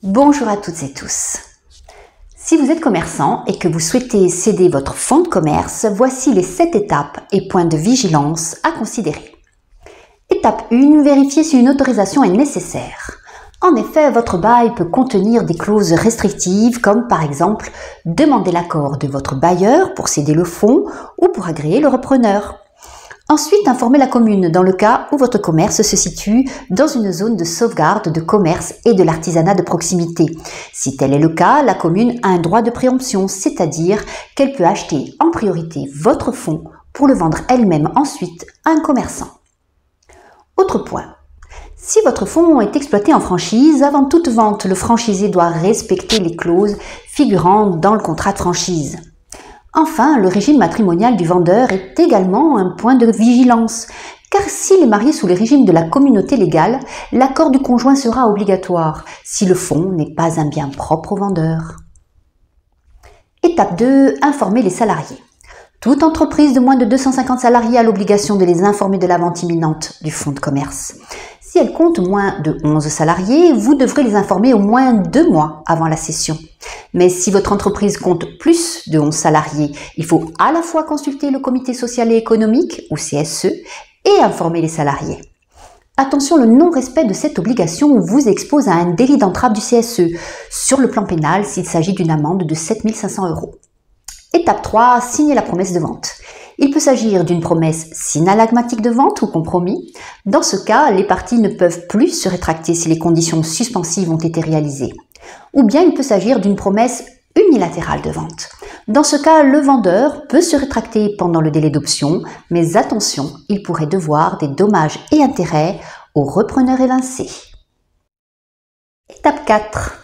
Bonjour à toutes et tous. Si vous êtes commerçant et que vous souhaitez céder votre fonds de commerce, voici les 7 étapes et points de vigilance à considérer. Étape 1, vérifiez si une autorisation est nécessaire. En effet, votre bail peut contenir des clauses restrictives comme par exemple demander l'accord de votre bailleur pour céder le fonds ou pour agréer le repreneur. Ensuite, informez la commune dans le cas où votre commerce se situe dans une zone de sauvegarde de commerce et de l'artisanat de proximité. Si tel est le cas, la commune a un droit de préemption, c'est-à-dire qu'elle peut acheter en priorité votre fonds pour le vendre elle-même ensuite à un commerçant. Autre point. Si votre fonds est exploité en franchise, avant toute vente, le franchisé doit respecter les clauses figurant dans le contrat de franchise. Enfin, le régime matrimonial du vendeur est également un point de vigilance, car s'il est marié sous le régime de la communauté légale, l'accord du conjoint sera obligatoire si le fonds n'est pas un bien propre au vendeur. Étape 2. Informer les salariés. Toute entreprise de moins de 250 salariés a l'obligation de les informer de la vente imminente du fonds de commerce. Si elle compte moins de 11 salariés, vous devrez les informer au moins 2 mois avant la cession. Mais si votre entreprise compte plus de 11 salariés, il faut à la fois consulter le comité social et économique, ou CSE, et informer les salariés. Attention, le non-respect de cette obligation vous expose à un délit d'entrave du CSE, sur le plan pénal s'il s'agit d'une amende de 7 500 €. Étape 3, signer la promesse de vente. Il peut s'agir d'une promesse synallagmatique de vente ou compromis. Dans ce cas, les parties ne peuvent plus se rétracter si les conditions suspensives ont été réalisées. Ou bien il peut s'agir d'une promesse unilatérale de vente. Dans ce cas, le vendeur peut se rétracter pendant le délai d'option, mais attention, il pourrait devoir des dommages et intérêts au repreneur évincé. Étape 4.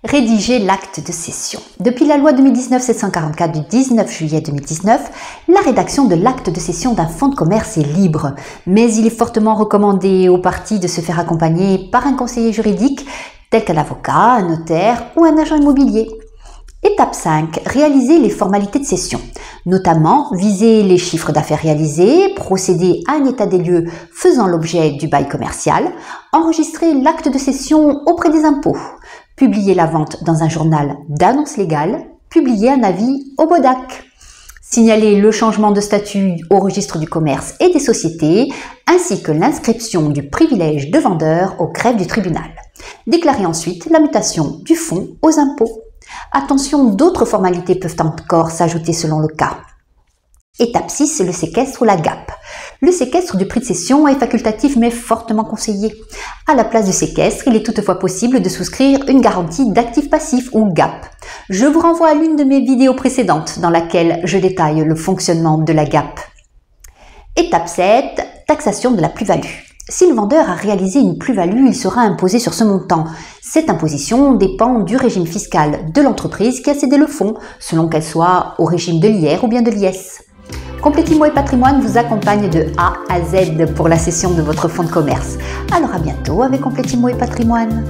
Rédiger l'acte de cession. Depuis la loi 2019-744 du 19 juillet 2019, la rédaction de l'acte de cession d'un fonds de commerce est libre, mais il est fortement recommandé aux parties de se faire accompagner par un conseiller juridique tel qu'un avocat, un notaire ou un agent immobilier. Étape 5. Réaliser les formalités de cession, notamment viser les chiffres d'affaires réalisés, procéder à un état des lieux faisant l'objet du bail commercial, enregistrer l'acte de cession auprès des impôts, publier la vente dans un journal d'annonce légale, publier un avis au BODAC, signaler le changement de statut au registre du commerce et des sociétés, ainsi que l'inscription du privilège de vendeur au greffe du tribunal. Déclarer ensuite la mutation du fonds aux impôts. Attention, d'autres formalités peuvent encore s'ajouter selon le cas. Étape 6, le séquestre ou la GAP. Le séquestre du prix de cession est facultatif mais fortement conseillé. À la place du séquestre, il est toutefois possible de souscrire une garantie d'actifs passifs ou GAP. Je vous renvoie à l'une de mes vidéos précédentes dans laquelle je détaille le fonctionnement de la GAP. Étape 7, taxation de la plus-value. Si le vendeur a réalisé une plus-value, il sera imposé sur ce montant. Cette imposition dépend du régime fiscal de l'entreprise qui a cédé le fonds, selon qu'elle soit au régime de l'IR ou bien de l'IS. Complétimo et Patrimoine vous accompagne de A à Z pour la cession de votre fonds de commerce. Alors à bientôt avec Complétimo et Patrimoine.